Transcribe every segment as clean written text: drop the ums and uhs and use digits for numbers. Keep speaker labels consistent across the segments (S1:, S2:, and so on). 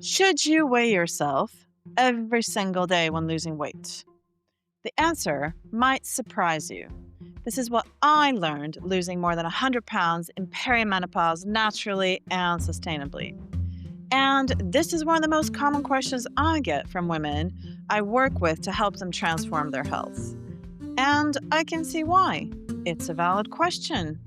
S1: Should you weigh yourself every single day when losing weight? The answer might surprise you. This is what I learned losing more than 100 pounds in perimenopause naturally and sustainably. And this is one of the most common questions I get from women I work with to help them transform their health. And I can see why. It's a valid question.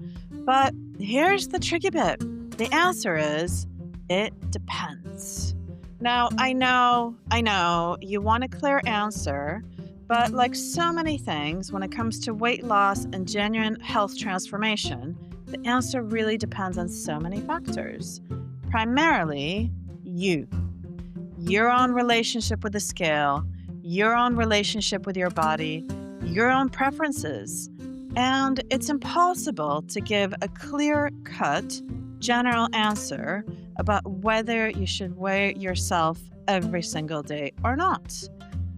S1: But here's the tricky bit. The answer is it depends. Now, I know, you want a clear answer, but like so many things, when it comes to weight loss and genuine health transformation, the answer really depends on so many factors. Primarily, you, your own relationship with the scale, your own relationship with your body, your own preferences. And it's impossible to give a clear cut, general answer about whether you should weigh yourself every single day or not.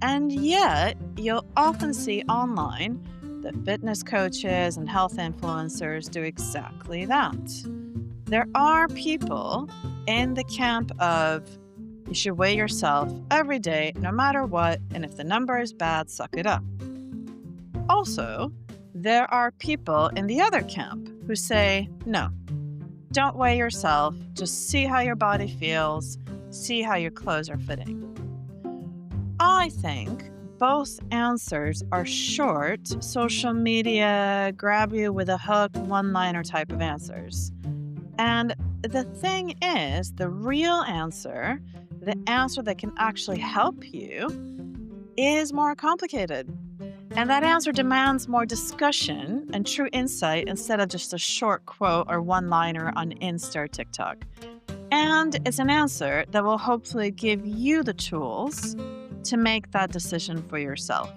S1: And yet, you'll often see online that fitness coaches and health influencers do exactly that. There are people in the camp of you should weigh yourself every day, no matter what, and if the number is bad, suck it up. Also, there are people in the other camp who say, no, don't weigh yourself, just see how your body feels, see how your clothes are fitting. I think both answers are short, social media, grab you with a hook, one-liner type of answers. And the thing is, the real answer, the answer that can actually help you, is more complicated. And that answer demands more discussion and true insight instead of just a short quote or one-liner on Insta or TikTok. And it's an answer that will hopefully give you the tools to make that decision for yourself.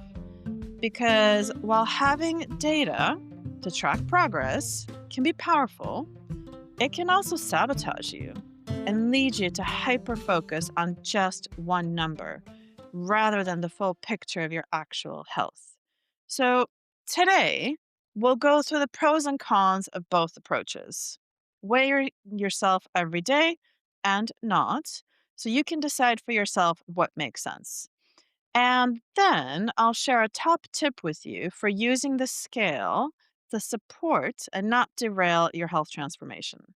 S1: Because while having data to track progress can be powerful, it can also sabotage you and lead you to hyper-focus on just one number rather than the full picture of your actual health. So today, we'll go through the pros and cons of both approaches. Weigh yourself every day and not, so you can decide for yourself what makes sense. And then I'll share a top tip with you for using the scale to support and not derail your health transformation,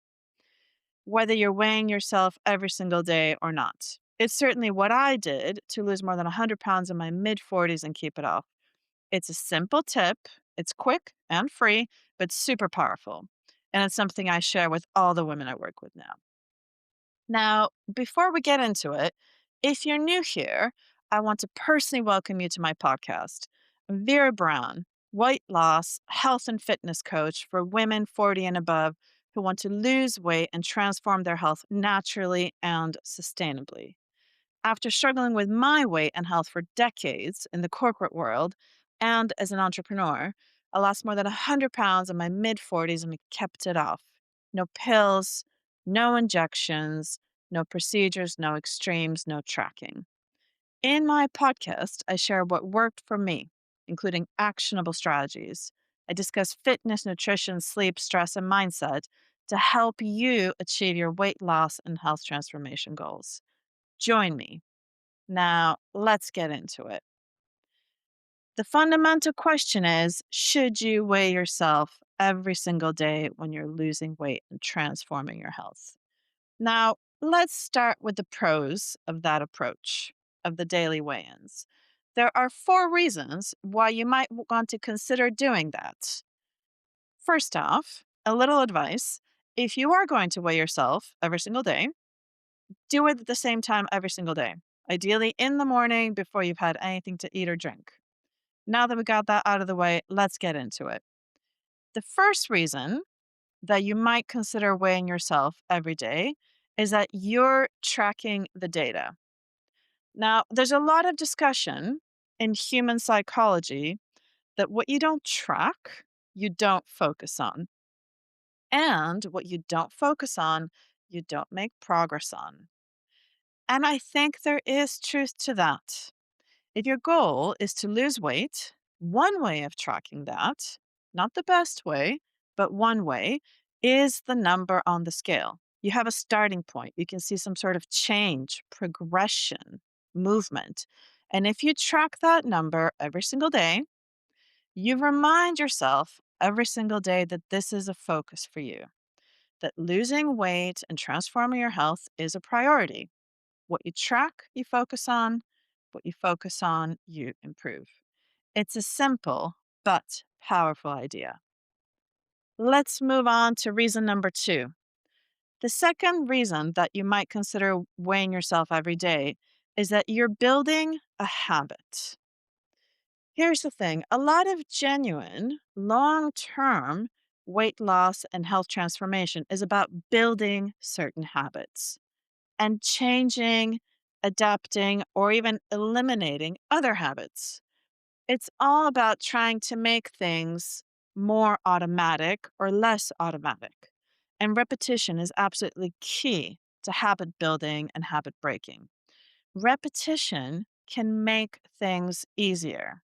S1: whether you're weighing yourself every single day or not. It's certainly what I did to lose more than 100 pounds in my mid 40s and keep it off. It's a simple tip, it's quick and free, but super powerful. And it's something I share with all the women I work with now. Now, before we get into it, if you're new here, I want to personally welcome you to my podcast. I'm Vera Brown, weight loss, health, and fitness coach for women 40 and above who want to lose weight and transform their health naturally and sustainably. After struggling with my weight and health for decades in the corporate world and as an entrepreneur, I lost more than 100 pounds in my mid 40s and kept it off. No pills, no injections, no procedures, no extremes, no tracking. In my podcast, I share what worked for me, including actionable strategies. I discuss fitness, nutrition, sleep, stress, and mindset to help you achieve your weight loss and health transformation goals. Join me. Now, let's get into it. The fundamental question is, should you weigh yourself every single day when you're losing weight and transforming your health? Now, let's start with the pros of that approach, of the daily weigh ins. There are four reasons why you might want to consider doing that. First off, a little advice. If you are going to weigh yourself every single day, do it at the same time every single day, ideally in the morning before you've had anything to eat or drink. Now that we got that out of the way, let's get into it. The first reason that you might consider weighing yourself every day is that you're tracking the data. Now, there's a lot of discussion in human psychology that what you don't track, you don't focus on. And what you don't focus on, you don't make progress on. And I think there is truth to that. If your goal is to lose weight, one way of tracking that, not the best way, but one way, is the number on the scale. You have a starting point. You can see some sort of change, progression, movement. And if you track that number every single day, you remind yourself every single day that this is a focus for you, that losing weight and transforming your health is a priority. What you track, you focus on. What you focus on, you improve. It's a simple but powerful idea. Let's move on to reason number two. The second reason that you might consider weighing yourself every day is that you're building a habit. Here's the thing, a lot of genuine, long term weight loss and health transformation is about building certain habits and changing, adapting, or even eliminating other habits. It's all about trying to make things more automatic or less automatic. And repetition is absolutely key to habit building and habit breaking. Repetition can make things easier.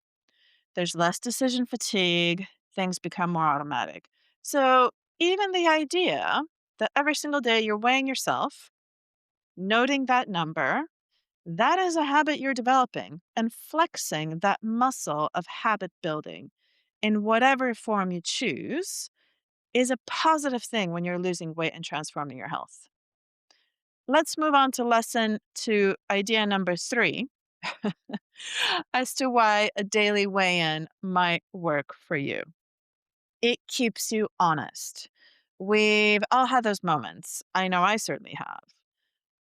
S1: There's less decision fatigue, things become more automatic. So, even the idea that every single day you're weighing yourself, noting that number, that is a habit you're developing and flexing that muscle of habit building in whatever form you choose is a positive thing when you're losing weight and transforming your health. Let's move on to idea number three, as to why a daily weigh in might work for you. It keeps you honest. We've all had those moments. I know I certainly have.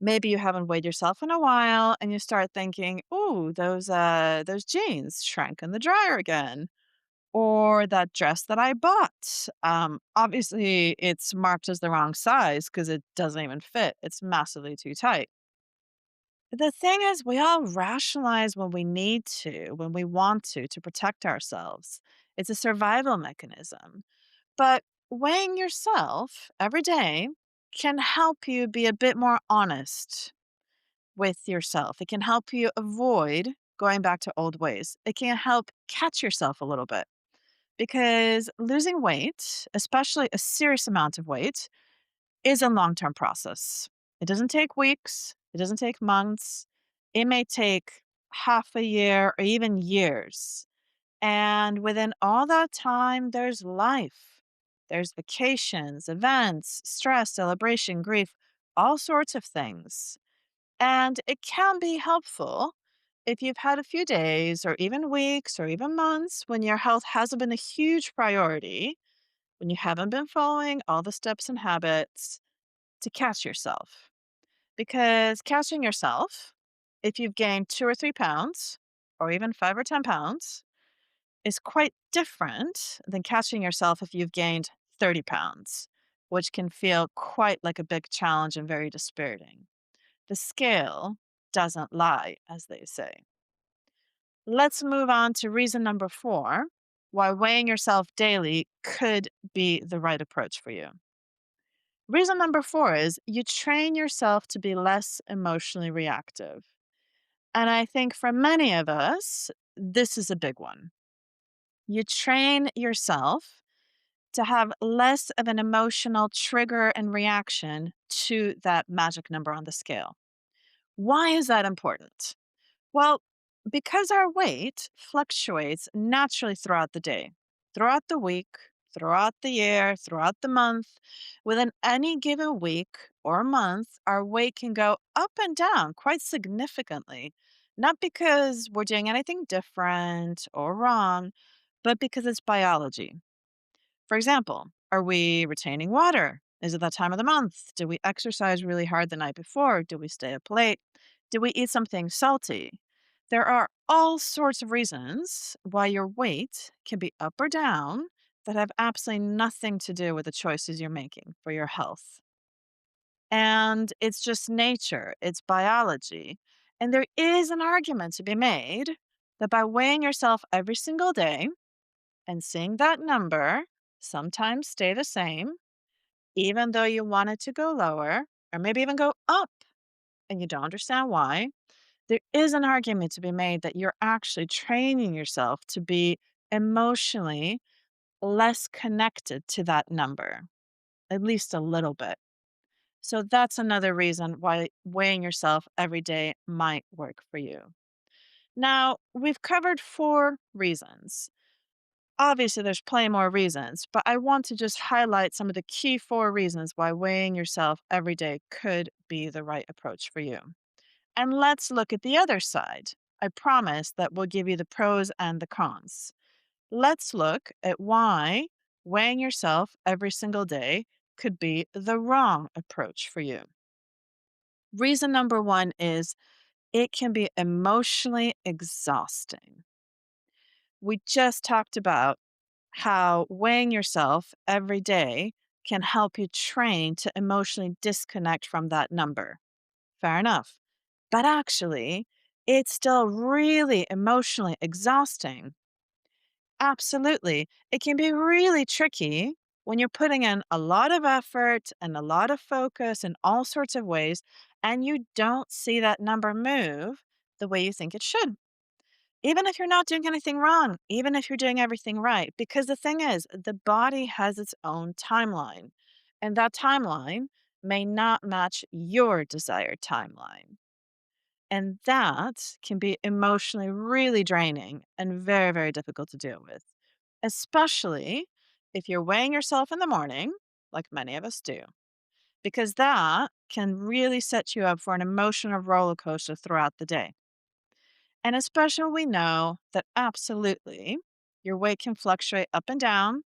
S1: Maybe you haven't weighed yourself in a while and you start thinking, "Ooh, those jeans shrank in the dryer again." Or that dress that I bought. Obviously it's marked as the wrong size because it doesn't even fit. It's massively too tight. The thing is, we all rationalize when we need to, when we want to protect ourselves. It's a survival mechanism. But weighing yourself every day can help you be a bit more honest with yourself. It can help you avoid going back to old ways. It can help catch yourself a little bit because losing weight, especially a serious amount of weight, is a long term process. It doesn't take weeks, it doesn't take months. It may take half a year or even years. And within all that time, there's life. There's vacations, events, stress, celebration, grief, all sorts of things. And it can be helpful if you've had a few days or even weeks or even months when your health hasn't been a huge priority, when you haven't been following all the steps and habits to catch yourself. Because catching yourself, if you've gained 2 or 3 pounds or even 5 or 10 pounds, is quite different than catching yourself if you've gained 30 pounds, which can feel quite like a big challenge and very dispiriting. The scale doesn't lie, as they say. Let's move on to reason number four, why weighing yourself daily could be the right approach for you. Reason number four is you train yourself to be less emotionally reactive. And I think for many of us, this is a big one. You train yourself to have less of an emotional trigger and reaction to that magic number on the scale. Why is that important? Well, because our weight fluctuates naturally throughout the day, throughout the week, throughout the year, throughout the month, within any given week or month, our weight can go up and down quite significantly. Not because we're doing anything different or wrong, but because it's biology. For example, are we retaining water? Is it that time of the month? Do we exercise really hard the night before? Do we stay up late? Do we eat something salty? There are all sorts of reasons why your weight can be up or down that have absolutely nothing to do with the choices you're making for your health. And it's just nature, it's biology. And there is an argument to be made that by weighing yourself every single day, and seeing that number sometimes stay the same, even though you want it to go lower or maybe even go up and you don't understand why, there is an argument to be made that you're actually training yourself to be emotionally less connected to that number, at least a little bit. So that's another reason why weighing yourself every day might work for you. Now, we've covered four reasons. Obviously, there's plenty more reasons, but I want to just highlight some of the key four reasons why weighing yourself every day could be the right approach for you. And let's look at the other side. I promise that we'll give you the pros and the cons. Let's look at why weighing yourself every single day could be the wrong approach for you. Reason number one is it can be emotionally exhausting. We just talked about how weighing yourself every day can help you train to emotionally disconnect from that number. Fair enough. But actually, it's still really emotionally exhausting. Absolutely. It can be really tricky when you're putting in a lot of effort and a lot of focus in all sorts of ways, and you don't see that number move the way you think it should. Even if you're not doing anything wrong, even if you're doing everything right. Because the thing is, the body has its own timeline, and that timeline may not match your desired timeline. And that can be emotionally really draining and very, very difficult to deal with, especially if you're weighing yourself in the morning, like many of us do, because that can really set you up for an emotional roller coaster throughout the day. And especially when we know that absolutely your weight can fluctuate up and down.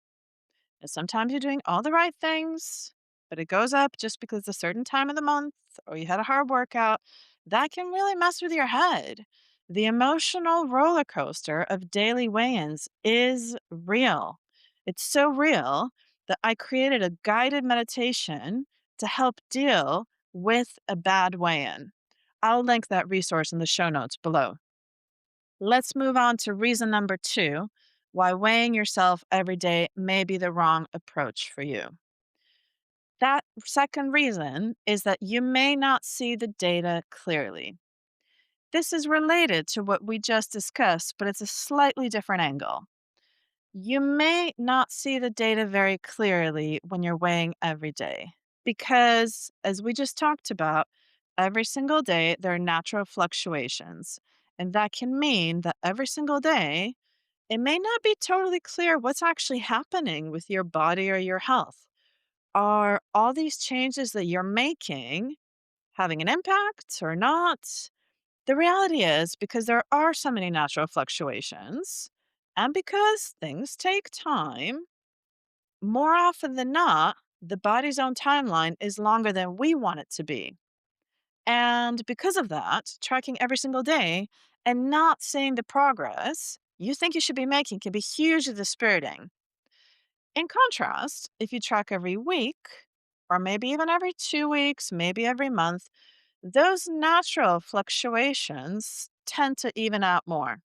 S1: And sometimes you're doing all the right things, but it goes up just because it's a certain time of the month or you had a hard workout. That can really mess with your head. The emotional roller coaster of daily weigh ins is real. It's so real that I created a guided meditation to help deal with a bad weigh in. I'll link that resource in the show notes below. Let's move on to reason number two why weighing yourself every day may be the wrong approach for you. That second reason is that you may not see the data clearly. This is related to what we just discussed, but it's a slightly different angle. You may not see the data very clearly when you're weighing every day because, as we just talked about, every single day there are natural fluctuations. And that can mean that every single day it may not be totally clear what's actually happening with your body or your health. Are all these changes that you're making having an impact or not? The reality is, because there are so many natural fluctuations, and because things take time, more often than not, the body's own timeline is longer than we want it to be. And because of that, tracking every single day and not seeing the progress you think you should be making can be hugely dispiriting. In contrast, if you track every week, or maybe even every 2 weeks, maybe every month, those natural fluctuations tend to even out more.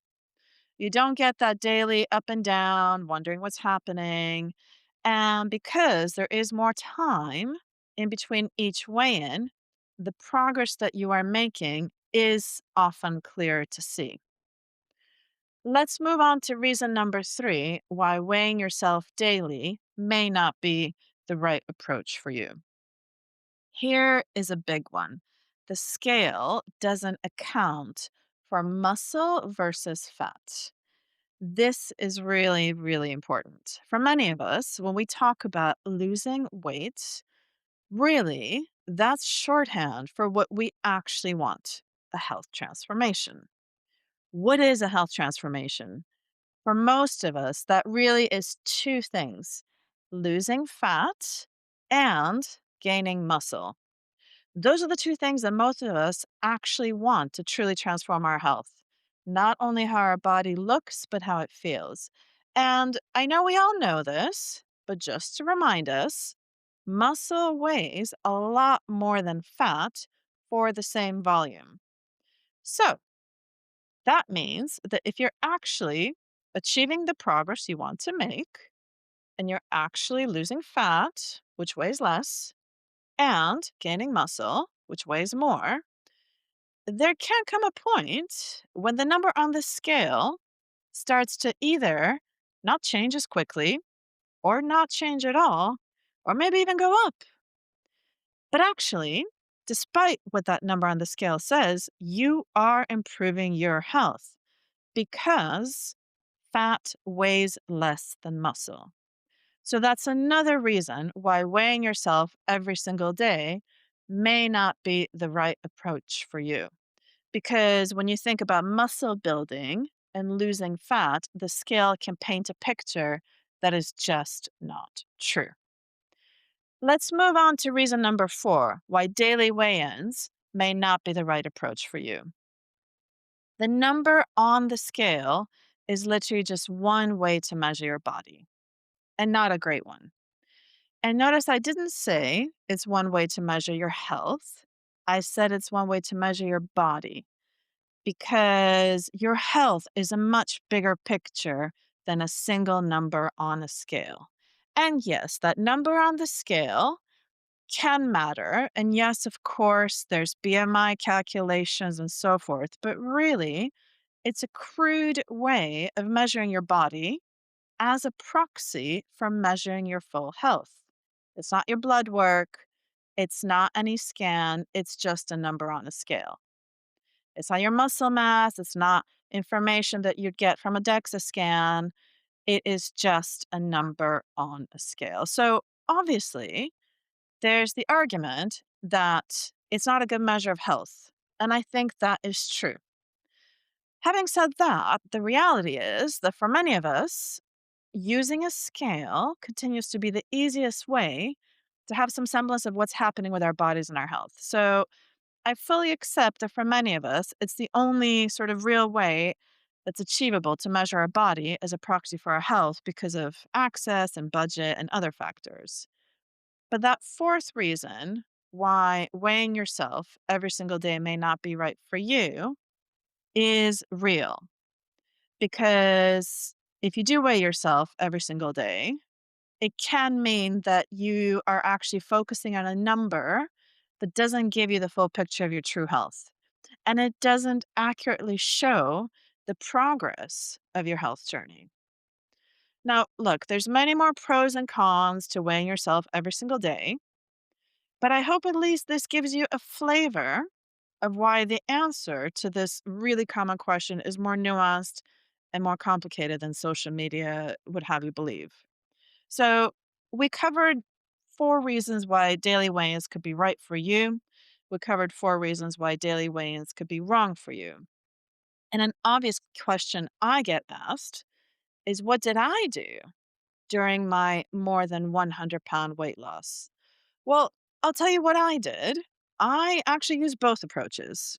S1: You don't get that daily up and down, wondering what's happening. And because there is more time in between each weigh in, the progress that you are making is often clearer to see. Let's move on to reason number three why weighing yourself daily may not be the right approach for you. Here is a big one. The scale doesn't account for muscle versus fat. This is really, really important. For many of us, when we talk about losing weight, really, that's shorthand for what we actually want: a health transformation. What is a health transformation? For most of us, that really is two things: losing fat and gaining muscle. Those are the two things that most of us actually want to truly transform our health. Not only how our body looks, but how it feels. And I know we all know this, but just to remind us, muscle weighs a lot more than fat for the same volume. So that means that if you're actually achieving the progress you want to make, and you're actually losing fat, which weighs less, and gaining muscle, which weighs more, there can come a point when the number on the scale starts to either not change as quickly or not change at all, or maybe even go up. But actually, despite what that number on the scale says, you are improving your health because fat weighs less than muscle. So that's another reason why weighing yourself every single day may not be the right approach for you. Because when you think about muscle building and losing fat, the scale can paint a picture that is just not true. Let's move on to reason number 4 why daily weigh ins may not be the right approach for you. The number on the scale is literally just one way to measure your body, and not a great one. And notice I didn't say it's one way to measure your health. I said it's one way to measure your body because your health is a much bigger picture than a single number on a scale. And yes, that number on the scale can matter. And yes, of course, there's BMI calculations and so forth. But really, it's a crude way of measuring your body as a proxy for measuring your full health. It's not your blood work, it's not any scan, it's just a number on a scale. It's not your muscle mass, it's not information that you'd get from a DEXA scan. It is just a number on a scale. So obviously, there's the argument that it's not a good measure of health. And I think that is true. Having said that, the reality is that for many of us, using a scale continues to be the easiest way to have some semblance of what's happening with our bodies and our health. So I fully accept that for many of us, it's the only sort of real way that's achievable to measure our body as a proxy for our health because of access and budget and other factors. But that fourth reason why weighing yourself every single day may not be right for you is real. Because if you do weigh yourself every single day, it can mean that you are actually focusing on a number that doesn't give you the full picture of your true health. And it doesn't accurately show the progress of your health journey. Now, look, there's many more pros and cons to weighing yourself every single day, but I hope at least this gives you a flavor of why the answer to this really common question is more nuanced and more complicated than social media would have you believe. So, we covered 4 reasons why daily weigh ins could be right for you. We covered 4 reasons why daily weigh ins could be wrong for you. And an obvious question I get asked is what did I do during my more than 100-pound weight loss? Well, I'll tell you what I did. I actually used both approaches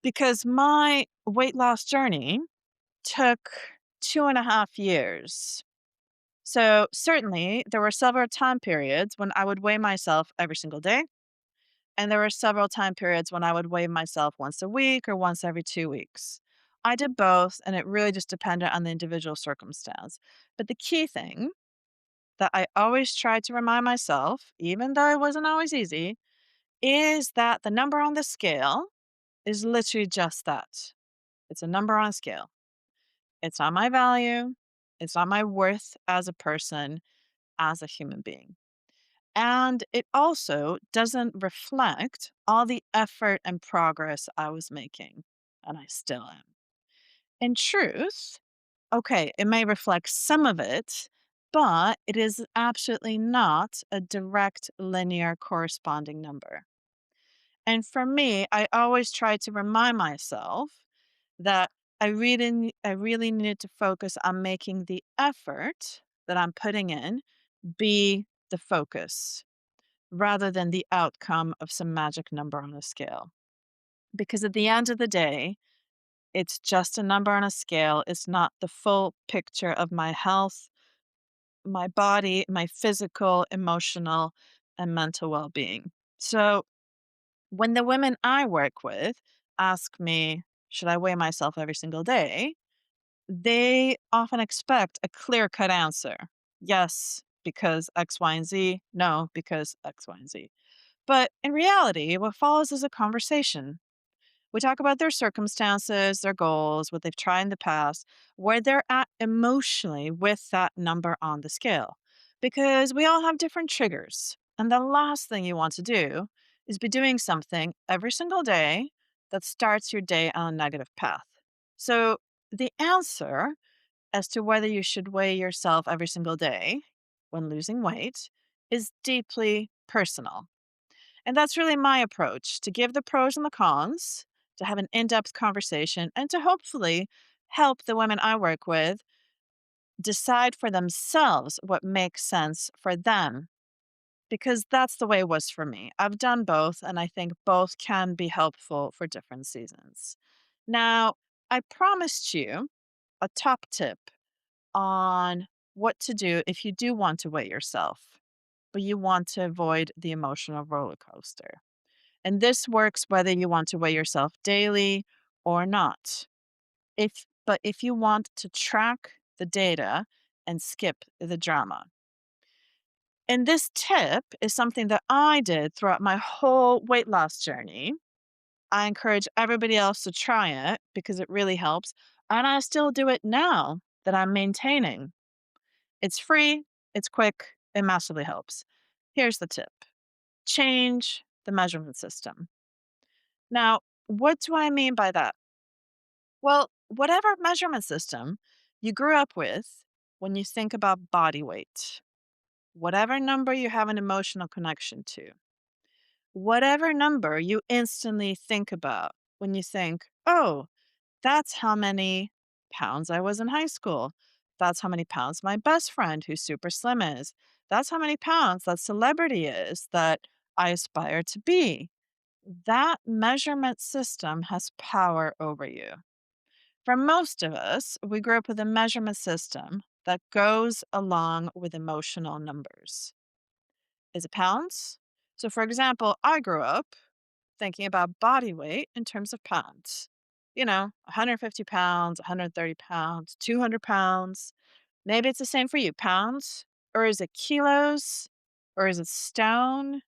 S1: because my weight loss journey took 2.5 years. So, certainly, there were several time periods when I would weigh myself every single day. And there were several time periods when I would weigh myself once a week or once every 2 weeks. I did both, and it really just depended on the individual circumstance. But the key thing that I always tried to remind myself, even though it wasn't always easy, is that the number on the scale is literally just that. It's a number on a scale. It's not my value. It's not my worth as a person, as a human being. And it also doesn't reflect all the effort and progress I was making, and I still am. In truth, okay, it may reflect some of it, but it is absolutely not a direct linear corresponding number. And for me, I always try to remind myself that I really need to focus on making the effort that I'm putting in be the focus rather than the outcome of some magic number on a scale. Because at the end of the day, it's just a number on a scale. It's not the full picture of my health, my body, my physical, emotional, and mental well being. So when the women I work with ask me, should I weigh myself every single day? They often expect a clear cut answer. Yes, because X, Y, and Z. No, because X, Y, and Z. But in reality, what follows is a conversation. We talk about their circumstances, their goals, what they've tried in the past, where they're at emotionally with that number on the scale. Because we all have different triggers. And the last thing you want to do is be doing something every single day that starts your day on a negative path. So, the answer as to whether you should weigh yourself every single day when losing weight is deeply personal. And that's really my approach to give the pros and the cons, to have an in depth conversation, and to hopefully help the women I work with decide for themselves what makes sense for them. Because that's the way it was for me. I've done both, and I think both can be helpful for different seasons. Now, I promised you a top tip on what to do if you do want to weigh yourself, but you want to avoid the emotional roller coaster. And this works whether you want to weigh yourself daily or not. If you want to track the data and skip the drama. And this tip is something that I did throughout my whole weight loss journey. I encourage everybody else to try it because it really helps. And I still do it now that I'm maintaining. It's free, it's quick, it massively helps. Here's the tip: change the measurement system. Now, what do I mean by that? Well, whatever measurement system you grew up with when you think about body weight, whatever number you have an emotional connection to, whatever number you instantly think about when you think, oh, that's how many pounds I was in high school. That's how many pounds my best friend who's super slim is. That's how many pounds that celebrity is that I aspire to be. That measurement system has power over you. For most of us, we grew up with a measurement system that goes along with emotional numbers. Is it pounds? So, for example, I grew up thinking about body weight in terms of pounds. 150 pounds, 130 pounds, 200 pounds. Maybe it's the same for you. Pounds? Or is it kilos? Or is it stone?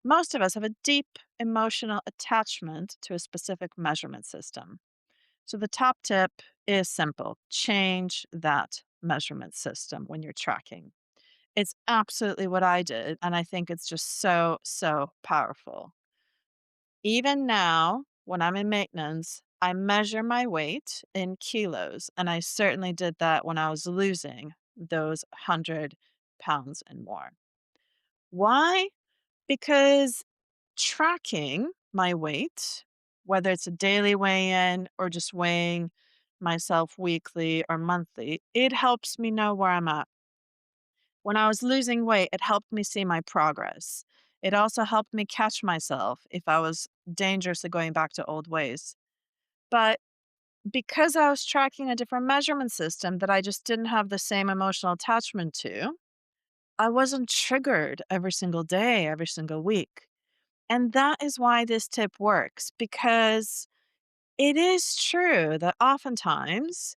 S1: Most of us have a deep emotional attachment to a specific measurement system. So the top tip is simple: change that measurement system when you're tracking. It's absolutely what I did. And I think it's just so, so powerful. Even now, when I'm in maintenance, I measure my weight in kilos. And I certainly did that when I was losing those 100 pounds and more. Why? Because tracking my weight, whether it's a daily weigh in or just weighing myself weekly or monthly, it helps me know where I'm at. When I was losing weight, it helped me see my progress. It also helped me catch myself if I was dangerously going back to old ways. But because I was tracking a different measurement system that I just didn't have the same emotional attachment to, I wasn't triggered every single day, every single week. And that is why this tip works, because it is true that oftentimes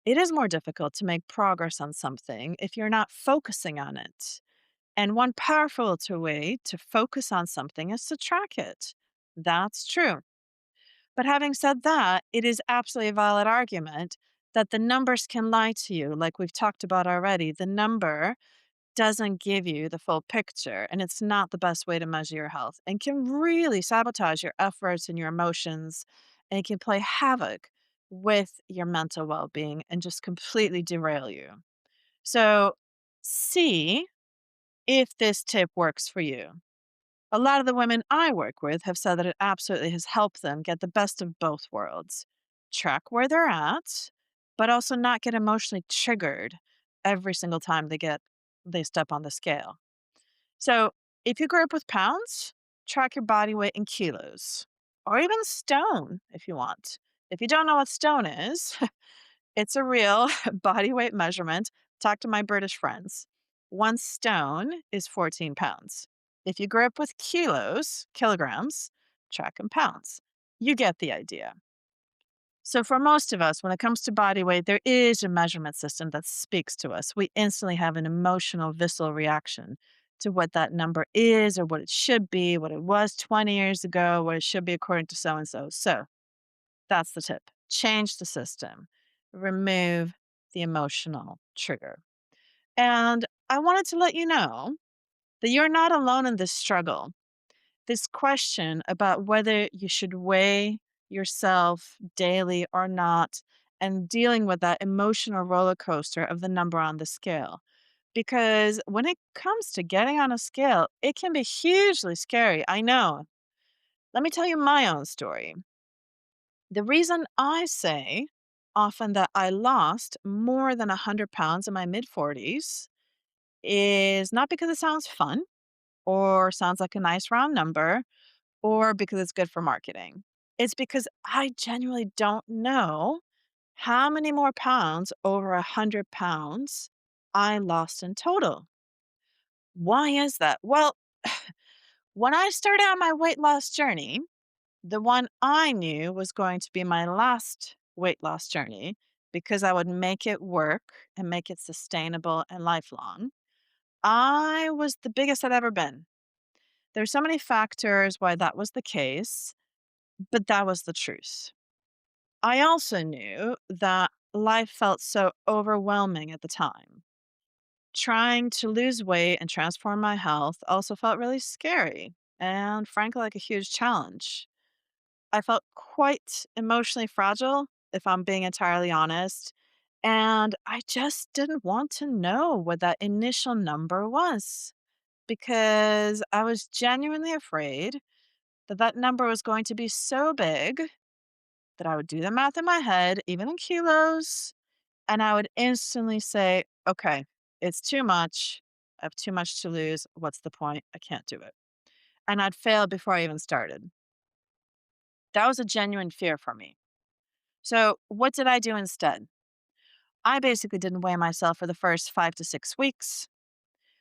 S1: it is more difficult to make progress on something if you're not focusing on it. And one powerful way to focus on something is to track it. That's true. But having said that, it is absolutely a valid argument that the numbers can lie to you, like we've talked about already. The number doesn't give you the full picture, and it's not the best way to measure your health and can really sabotage your efforts and your emotions, and it can play havoc with your mental well-being and just completely derail you. So, see if this tip works for you. A lot of the women I work with have said that it absolutely has helped them get the best of both worlds: track where they're at, but also not get emotionally triggered every single time they step on the scale. So, if you grew up with pounds, track your body weight in kilos or even stone if you want. If you don't know what stone is, it's a real body weight measurement. Talk to my British friends. 1 stone is 14 pounds. If you grew up with kilograms, track in pounds. You get the idea. So, for most of us, when it comes to body weight, there is a measurement system that speaks to us. We instantly have an emotional, visceral reaction to what that number is or what it should be, what it was 20 years ago, what it should be according to so and so. So, that's the tip: change the system, remove the emotional trigger. And I wanted to let you know that you're not alone in this struggle. This question about whether you should weigh yourself daily or not, and dealing with that emotional roller coaster of the number on the scale. Because when it comes to getting on a scale, it can be hugely scary. I know. Let me tell you my own story. The reason I say often that I lost more than 100 pounds in my mid 40s is not because it sounds fun or sounds like a nice round number or because it's good for marketing. It's because I genuinely don't know how many more pounds over 100 pounds I lost in total. Why is that? Well, when I started on my weight loss journey, the one I knew was going to be my last weight loss journey because I would make it work and make it sustainable and lifelong. I was the biggest I'd ever been. There's so many factors why that was the case, but that was the truth. I also knew that life felt so overwhelming at the time. Trying to lose weight and transform my health also felt really scary and, frankly, like a huge challenge. I felt quite emotionally fragile, if I'm being entirely honest. And I just didn't want to know what that initial number was because I was genuinely afraid that that number was going to be so big that I would do the math in my head, even in kilos, and I would instantly say, okay, it's too much. I have too much to lose. What's the point? I can't do it. And I'd fail before I even started. That was a genuine fear for me. So, what did I do instead? I basically didn't weigh myself for the first 5 to 6 weeks.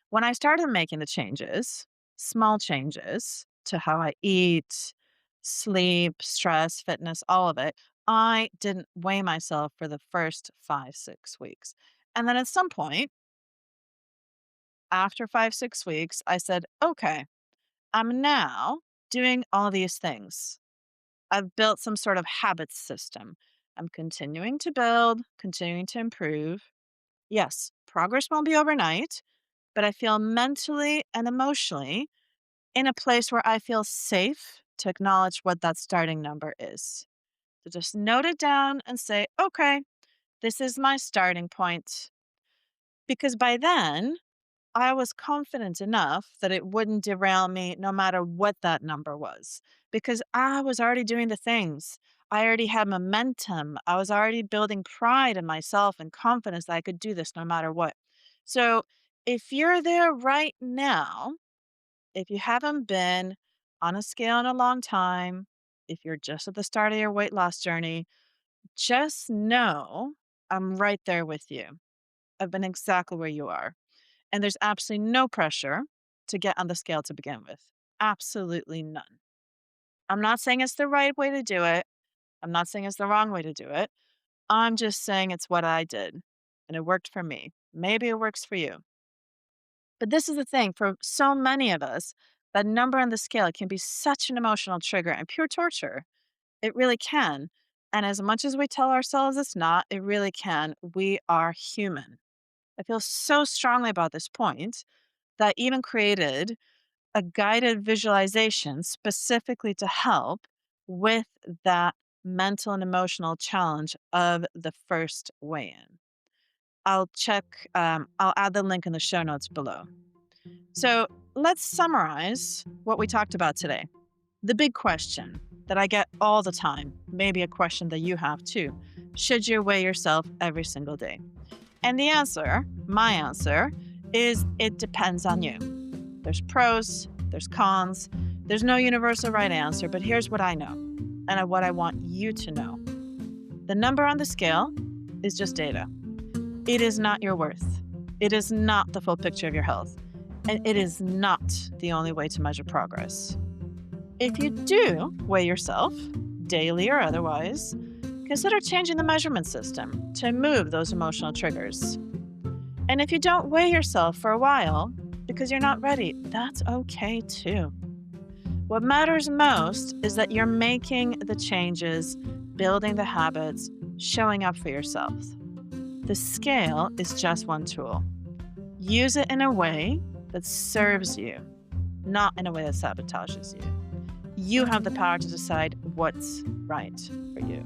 S1: When I started making the changes, small changes to how I eat, sleep, stress, fitness, all of it, I didn't weigh myself for the first 5, 6 weeks. And then at some point, after 5, 6 weeks, I said, okay, I'm now doing all these things. I've built some sort of habit system. I'm continuing to build, continuing to improve. Yes, progress won't be overnight, but I feel mentally and emotionally in a place where I feel safe to acknowledge what that starting number is. So just note it down and say, okay, this is my starting point. Because by then, I was confident enough that it wouldn't derail me no matter what that number was, because I was already doing the things. I already had momentum. I was already building pride in myself and confidence that I could do this no matter what. So if you're there right now, if you haven't been on a scale in a long time, if you're just at the start of your weight loss journey, just know I'm right there with you. I've been exactly where you are. And there's absolutely no pressure to get on the scale to begin with. Absolutely none. I'm not saying it's the right way to do it. I'm not saying it's the wrong way to do it. I'm just saying it's what I did and it worked for me. Maybe it works for you. But this is the thing for so many of us, that number on the scale can be such an emotional trigger and pure torture. It really can. And as much as we tell ourselves it's not, it really can. We are human. I feel so strongly about this point that I even created a guided visualization specifically to help with that mental and emotional challenge of the first weigh in. I'll add the link in the show notes below. So let's summarize what we talked about today. The big question that I get all the time, maybe a question that you have too: should you weigh yourself every single day? And the answer, my answer, is it depends on you. There's pros, there's cons, there's no universal right answer, but here's what I know and what I want you to know. The number on the scale is just data. It is not your worth. It is not the full picture of your health. And it is not the only way to measure progress. If you do weigh yourself, daily or otherwise, consider changing the measurement system to remove those emotional triggers. And if you don't weigh yourself for a while because you're not ready, that's okay too. What matters most is that you're making the changes, building the habits, showing up for yourself. The scale is just one tool. Use it in a way that serves you, not in a way that sabotages you. You have the power to decide what's right for you.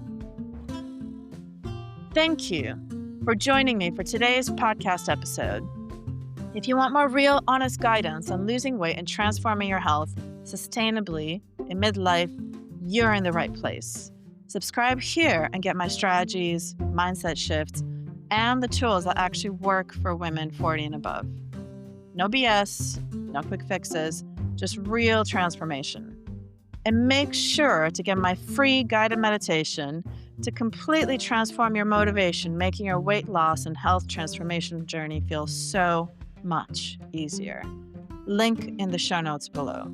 S1: Thank you for joining me for today's podcast episode. If you want more real, honest guidance on losing weight and transforming your health sustainably in midlife, you're in the right place. Subscribe here and get my strategies, mindset shifts, and the tools that actually work for women 40 and above. No BS, no quick fixes, just real transformation. And make sure to get my free guided meditation to completely transform your motivation, making your weight loss and health transformation journey feel so much easier. Link in the show notes below.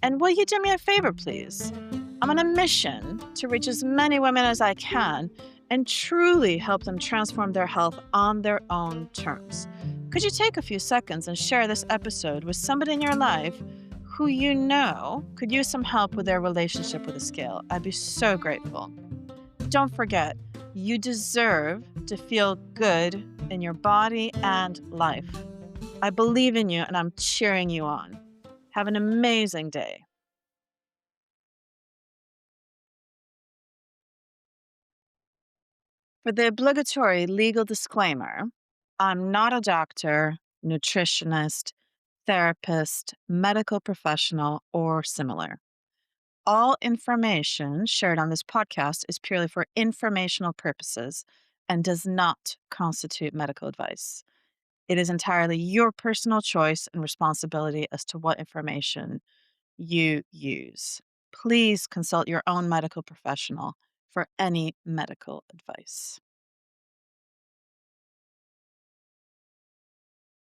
S1: And will you do me a favor, please? I'm on a mission to reach as many women as I can and truly help them transform their health on their own terms. Could you take a few seconds and share this episode with somebody in your life who you know could use some help with their relationship with a scale? I'd be so grateful. Don't forget, you deserve to feel good in your body and life. I believe in you and I'm cheering you on. Have an amazing day. For the obligatory legal disclaimer, I'm not a doctor, nutritionist, therapist, medical professional, or similar. All information shared on this podcast is purely for informational purposes and does not constitute medical advice. It is entirely your personal choice and responsibility as to what information you use. Please consult your own medical professional for any medical advice.